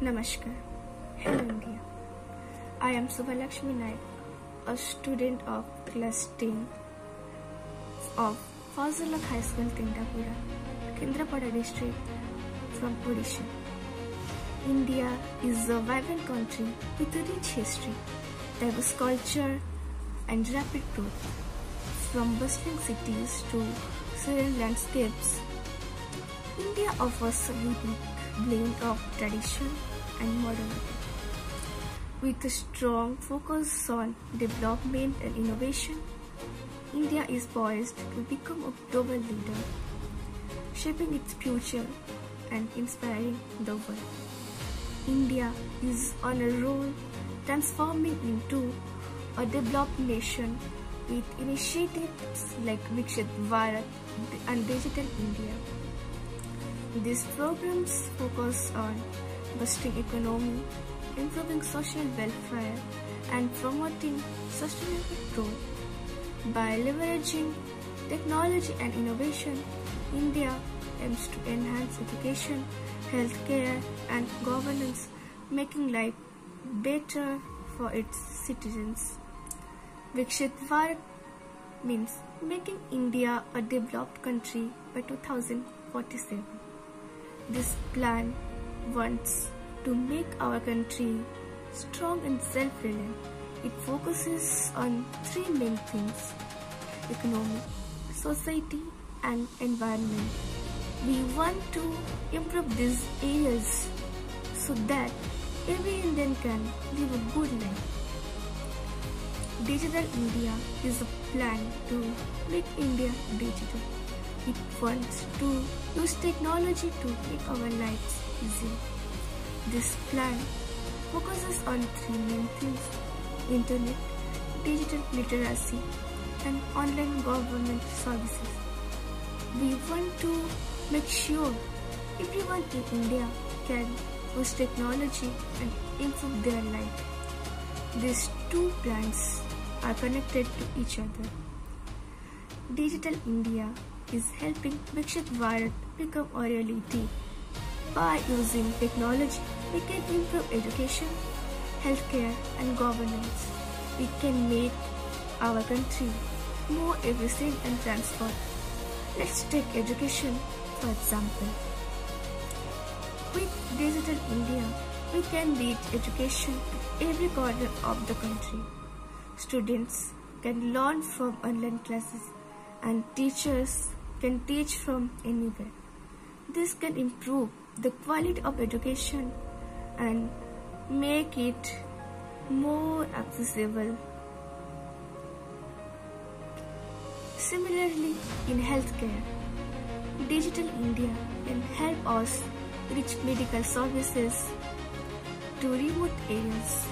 Namaskar. Hello India. I am Subhalakshmi Naik, a student of class 10 of Fazulak High School, Tindapura, Kendrapada district from Odisha. India is a vibrant country with a rich history, diverse culture and rapid growth. From bustling cities to serene landscapes, India offers a unique blend of tradition and modernity. With a strong focus on development and innovation, India is poised to become a global leader, shaping its future and inspiring the world. India is on a roll, transforming into a developed nation with initiatives like Vikshit, Bharat and Digital India. These programs focus on boosting economy, improving social welfare, and promoting sustainable growth. By leveraging technology and innovation, India aims to enhance education, healthcare, and governance, making life better for its citizens. Vikshit Bharat means making India a developed country by 2047. This plan wants to make our country strong and self-reliant. It focuses on three main things: economy, society, and environment. We want to improve these areas so that every Indian can live a good life. Digital India is a plan to make India digital. It wants to use technology to make our lives easier. This plan focuses on three main things: internet, digital literacy, and online government services. We want to make sure everyone in India can use technology and improve their life. These two plans are connected to each other. Digital India is helping Vikshit Bharat become a reality. By using technology, we can improve education, healthcare, and governance. We can make our country more efficient and transformed. Let's take education for example. With Digital India, we can reach education to every corner of the country. Students can learn from online classes and teachers can teach from anywhere. This can improve the quality of education and make it more accessible. Similarly, in healthcare, Digital India can help us reach medical services to remote areas.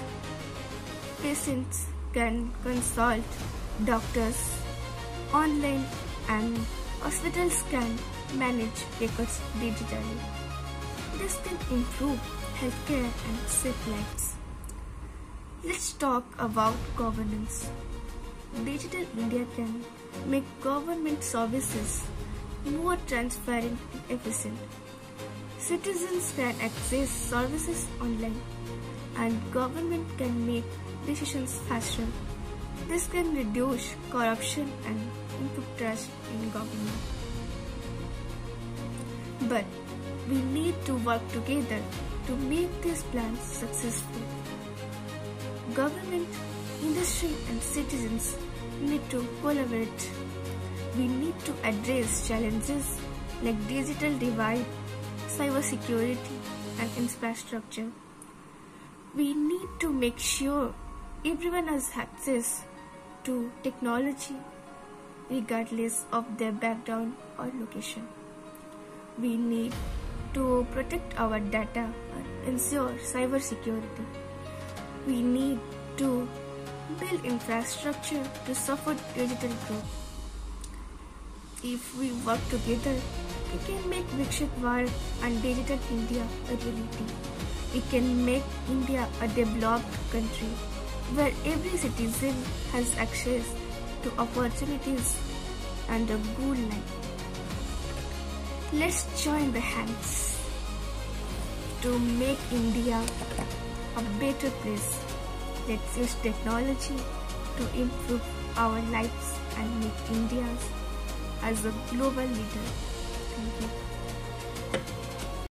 Patients can consult doctors online and hospitals can manage records digitally. This can improve healthcare and save lives. Let's talk about governance. Digital India can make government services more transparent and efficient. Citizens can access services online and government can make decisions faster. This can reduce corruption and improve trust in government. But we need to work together to make these plans successful. Government, industry and citizens need to collaborate. We need to address challenges like digital divide, cybersecurity and infrastructure. We need to make sure everyone has access to technology regardless of their background or location. We need to protect our data and ensure cybersecurity. We need to build infrastructure to support digital growth. If we work together, we can make Vikshit Bharat and Digital India a reality. We can make India a developed country where every citizen has access to opportunities and a good life. Let's join the hands. to make India a better place. Let's use technology to improve our lives and make India as a global leader. Thank you.